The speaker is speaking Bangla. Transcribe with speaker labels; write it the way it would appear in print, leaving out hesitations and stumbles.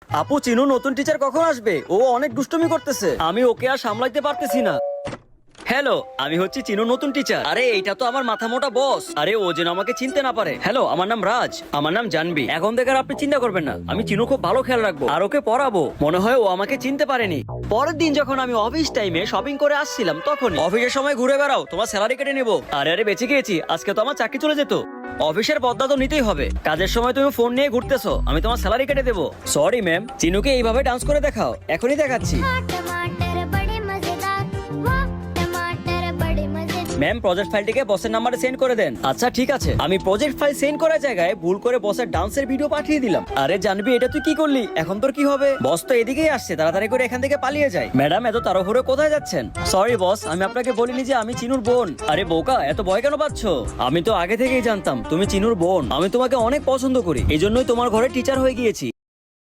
Speaker 1: আপু চিনু নতুন টিচার কখন আসবে? ও অনেক দুষ্টুমি করতেছে, আমি ওকে আর সামলাইতে পারতেছি না। হ্যালো, আমি হচ্ছি চিনু নতুন টিচার। আরে এইটা তো আমার মাথা মোটা বস। আরে ও যেন আমাকে চিনতে না পারে। হ্যালো, আমার নাম রাজ। আমার নাম জানবি। এখন থেকে আর আপনি চিন্তা করবেন না, আমি চিনু খুব ভালো খেয়াল রাখবো আর ওকে পড়াবো। মনে হয় ও আমাকে চিনতে পারেনি। পরের দিন যখন আমি অফিস টাইমে শপিং করে আসছিলাম, তখন অফিসের সময় ঘুরে বেড়াও, তোমার স্যালারি কেটে নেবো। আরে আরে বেঁচে গিয়েছি, আজকে তো আমার চাকরি চলে যেত। অফিসের বদলা তো নিতেই হবে। কাজের সময় তুমি ফোন নিয়ে ঘুরতেছো, আমি তোমার স্যালারি কেটে দেবো। Sorry ma'am. চিনুকে এইভাবে ডান্স করে দেখাও, এখনই দেখাচ্ছি।
Speaker 2: टमाटर बड़े मजेदार, वाह टमाटर बड़े मजेदार।
Speaker 1: ম্যাম প্রজেক্ট ফাইলটিকে বসের নাম্বারে সেন্ড করে দেন। আচ্ছা ঠিক আছে। আমি প্রজেক্ট ফাইল সেন্ড করার জায়গায় ভুল করে বসের ডান্সের ভিডিও পাঠিয়ে দিলাম। আরে জানবি, এটা তুই কি করলি? এখন তোর কি হবে? বস তো এদিকেই আসছে, তাড়াতাড়ি করে এখান থেকে পালিয়ে যায়। ম্যাডাম এত তাড়াহুড়ো কোথায় যাচ্ছেন? সরি বস, আমি আপনাকে বলিনি যে আমি চিনুর বোন। আরে বোকা, এত ভয় কেন পাচ্ছ? আমি তো আগে থেকেই জানতাম তুমি চিনুর বোন। আমি তোমাকে অনেক পছন্দ করি, এই জন্যই তোমার ঘরে টিচার হয়ে গিয়েছি।